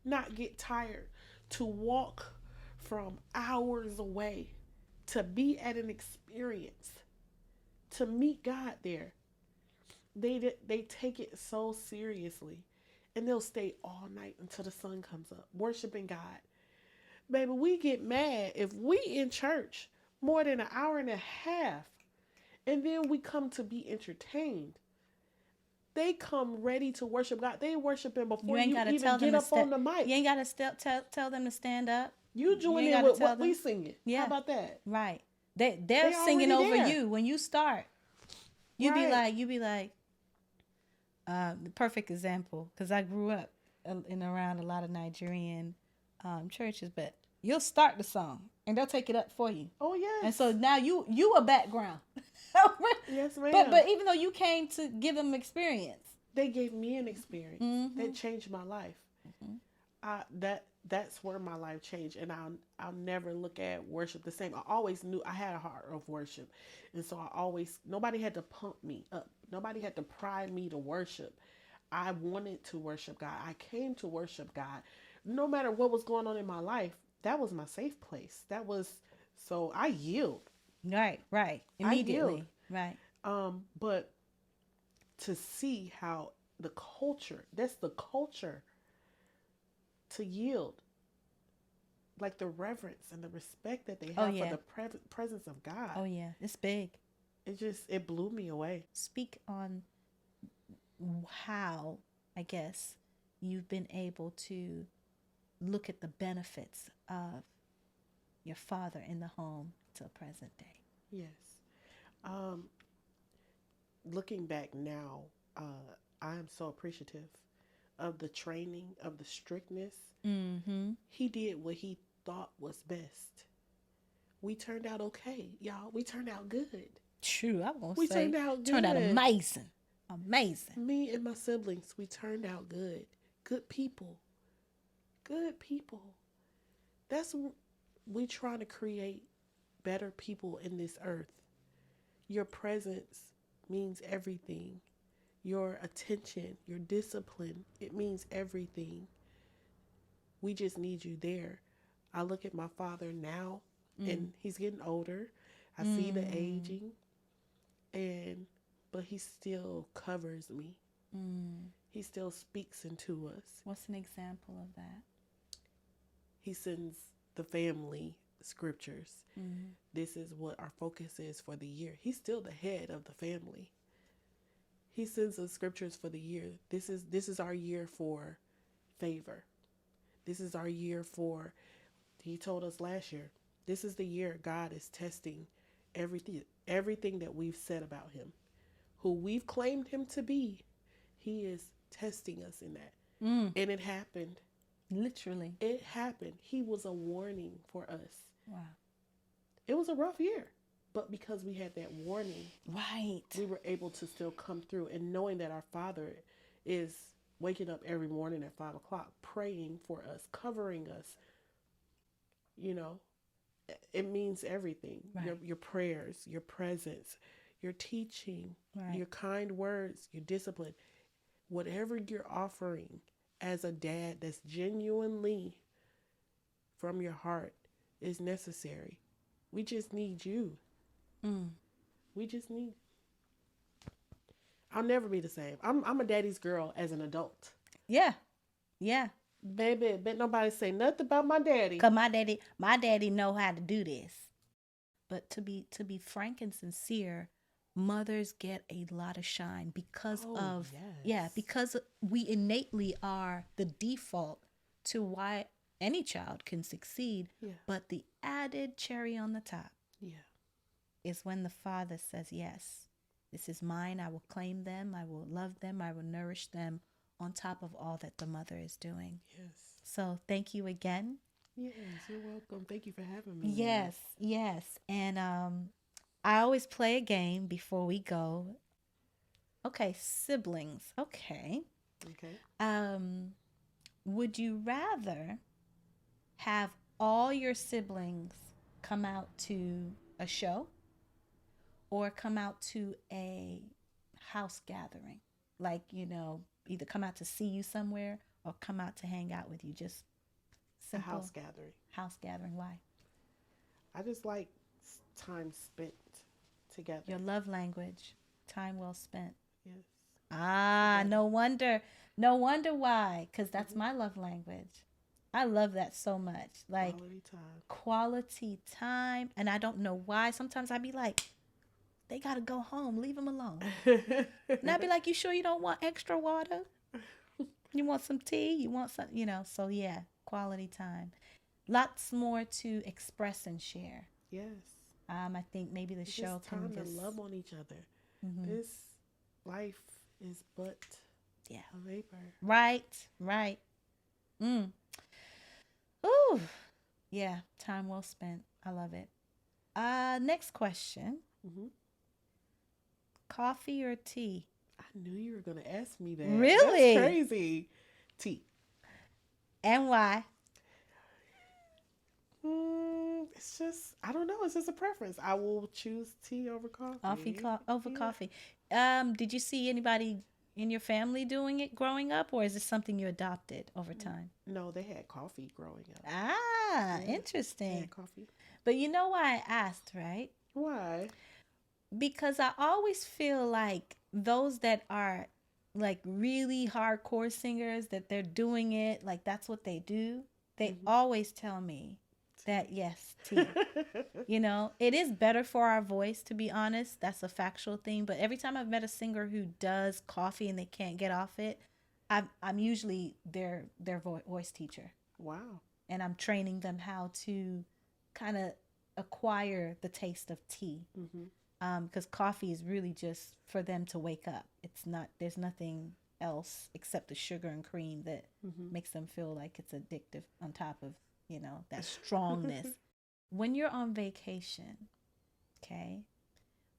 not get tired, to walk from hours away, to be at an experience, to meet God there. They take it so seriously, and they'll stay all night until the sun comes up, worshiping God. Baby, we get mad if we in church more than an hour and a half, and then we come to be entertained. They come ready to worship God. They worshiping before you even get up on the mic. You ain't got to tell them to stand up. You join in with what we singing. Yeah. How about that? Right. They're singing over you when you start. You be like, the perfect example, because I grew up in around a lot of Nigerian churches, but you'll start the song and they'll take it up for you. Oh yes. And so now you a background. Yes, ma'am. But even though you came to give them experience, they gave me an experience that changed my life. That's where my life changed, and I'll never look at worship the same. I always knew I had a heart of worship, and so nobody had to pump me up. Nobody had to pry me to worship. I wanted to worship God. I came to worship God. No matter what was going on in my life, that was my safe place. That was, so I yield. Right. I yield. Immediately. Right. But to see how the culture, that's the culture, to yield, like the reverence and the respect that they have for the presence of God. Oh yeah, it's big. It blew me away. Speak on how, I guess, you've been able to look at the benefits of your father in the home till present day. Yes. Looking back now, I am so appreciative of the training, of the strictness. He did what he thought was best. We turned out okay, y'all. We turned out good. True, I'm gonna we say turned out good. Turned out amazing. Me and my siblings, we turned out good. Good people. Good people. That's what we trying to create, better people in this earth. Your presence means everything. Your attention, your discipline, it means everything. We just need you there. I look at my father now, and he's getting older. I see the aging, but he still covers me. He still speaks into us. What's an example of that? He sends the family scriptures. This is what our focus is for the year. He's still the head of the family. He sends us scriptures for the year. This is our year for favor. This is our year for, he told us last year, this is the year God is testing everything that we've said about him. Who we've claimed him to be, he is testing us in that. And it happened. Literally. It happened. He was a warning for us. Wow. It was a rough year. But because we had that warning, right, we were able to still come through. And knowing that our Father is waking up every morning at 5 o'clock, praying for us, covering us, it means everything. Right. Your prayers, your presence, your teaching, right, your kind words, your discipline, whatever you're offering as a dad that's genuinely from your heart is necessary. We just need you. We just need. I'll never be the same. I'm a daddy's girl as an adult. Yeah. Baby, bet nobody say nothing about my daddy. Cause my daddy know how to do this. But to be frank and sincere, mothers get a lot of shine because because we innately are the default to why any child can succeed. Yeah. But the added cherry on the top. Yeah. Is when the father says, yes, this is mine. I will claim them. I will love them. I will nourish them on top of all that the mother is doing. Yes. So thank you again. Yes, you're welcome. Thank you for having me. Yes. And I always play a game before we go. Okay, siblings. Okay. Would you rather have all your siblings come out to a show or come out to a house gathering? Like, either come out to see you somewhere or come out to hang out with you. Just simple. A house gathering. House gathering. Why? I just like time spent together. Your love language. Time well spent. Yes. Ah, no wonder why. Because that's my love language. I love that so much. Like quality time. And I don't know why. Sometimes I'd be like, they got to go home. Leave them alone. And I'd be like, you sure you don't want extra water? You want some tea? You want some, So yeah, quality time. Lots more to express and share. Yes. I think maybe the show can time to love on each other. Mm-hmm. This life is but a vapor. Right. Ooh. Yeah, time well spent. I love it. Next question. Mm-hmm. Coffee or tea? I knew you were going to ask me that. Really? That's crazy. Tea. And why? It's just, I don't know. It's just a preference. I will choose tea over coffee. Coffee. Did you see anybody in your family doing it growing up, or is it something you adopted over time? No, they had coffee growing up. Ah, Yeah, they interesting. had coffee. But you know why I asked, right? Why? Because I always feel like those that are like really hardcore singers, that they're doing it, like that's what they do, they always tell me that yes, tea. You know, it is better for our voice, to be honest. That's a factual thing. But every time I've met a singer who does coffee and they can't get off it, I'm usually their voice teacher. Wow. And I'm training them how to kind of acquire the taste of tea. Because coffee is really just for them to wake up. It's not, there's nothing else except the sugar and cream that makes them feel like it's addictive on top of, you know, that strongness. When you're on vacation, okay,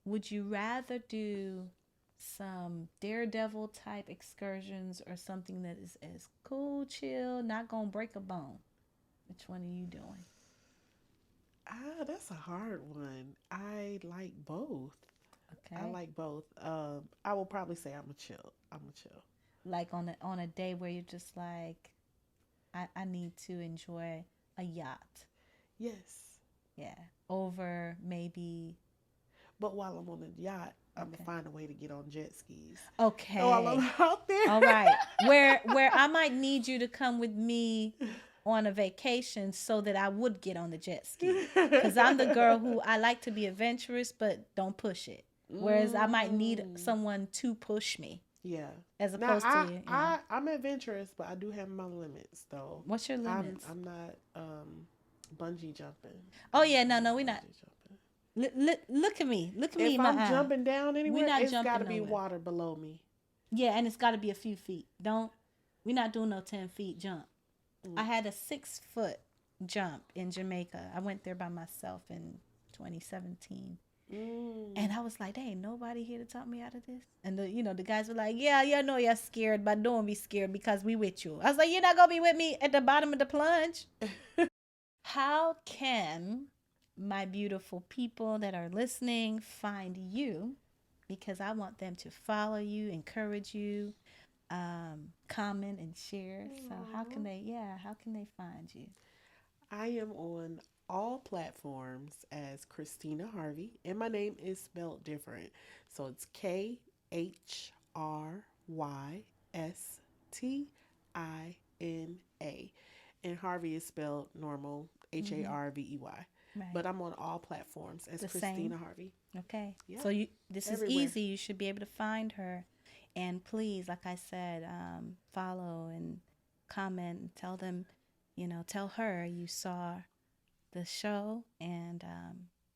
would you rather do some daredevil type excursions or something that is as cool, chill, not gonna break a bone? Which one are you doing? That's a hard one. I like both. Okay. I like both. I will probably say I'm a chill. I'm a chill. Like on a day where you're just like, I need to enjoy a yacht. Yes. Yeah. Over maybe. But while I'm on the yacht, I'm gonna find a way to get on jet skis. Okay. While I'm out there. All right. Where I might need you to come with me on a vacation so that I would get on the jet ski. Because I'm the girl who I like to be adventurous, but don't push it. Whereas I might need someone to push me. Yeah. As opposed to you. I'm adventurous, but I do have my limits though. What's your limits? I'm not bungee jumping. Oh yeah, no, we're not. Look at me. Look at me. If I'm jumping down anywhere, it's got to be water below me. Yeah, and it's got to be a few feet. We're not doing no 10 feet jump. I had a 6-foot jump in Jamaica. I went there by myself in 2017. And I was like, there ain't nobody here to talk me out of this. And the guys were like, yeah, I know you're scared, but don't be scared because we with you. I was like, you're not going to be with me at the bottom of the plunge. How can my beautiful people that are listening find you? Because I want them to follow you, encourage you, comment and share. So how can they find you? I am on all platforms as Khrystina Harvey, and my name is spelled different. So it's KHRYSTINA. And Harvey is spelled normal, HARVEY. Right. But I'm on all platforms as Khrystina Harvey. Okay. Yeah. So this is easy. You should be able to find her. And please, like I said, follow and comment and tell them, tell her you saw the show and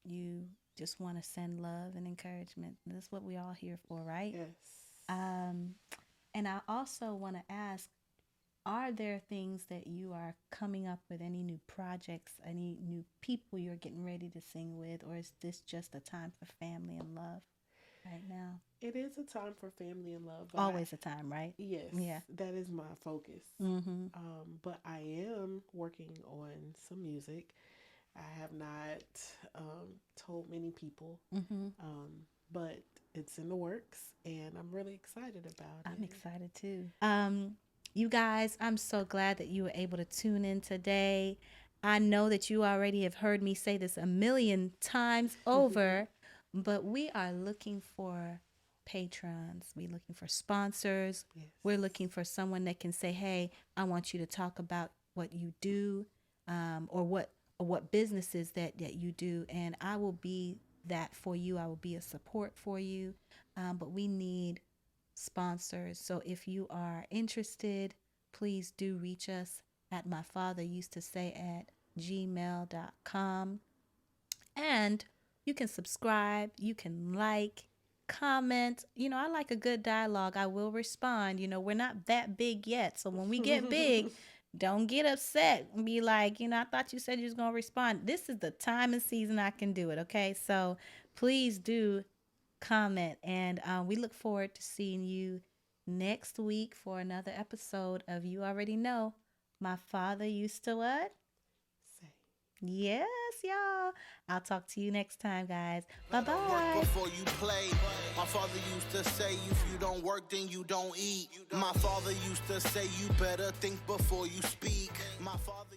you just want to send love and encouragement. That's what we're all here for, right? Yes. And I also want to ask, are there things that you are coming up with, any new projects, any new people you're getting ready to sing with, or is this just a time for family and love right now? It is a time for family and love. Always a time, right? Yes. Yeah. That is my focus. But I am working on some music. I have not told many people, but it's in the works, and I'm really excited about it. I'm excited too. You guys, I'm so glad that you were able to tune in today. I know that you already have heard me say this a million times over, but we are looking for patrons. We're looking for sponsors. Yes. We're looking for someone that can say, hey, I want you to talk about what you do, or what businesses that you do, and I will be that for you. I will be a support for you, but we need sponsors. So if you are interested, please do reach us at myfatherused-to-say@gmail.com. And you can subscribe, you can like, comment. I like a good dialogue. I will respond. We're not that big yet. So when we get big, don't get upset and be like, I thought you said you was going to respond. This is the time and season I can do it. Okay. So please do comment, and we look forward to seeing you next week for another episode of You Already Know. My father used to what? Yes, y'all. I'll talk to you next time, guys. Bye-bye. Work before you play. My father used to say, if you don't work, then you don't eat. My father used to say, you better think before you speak. My father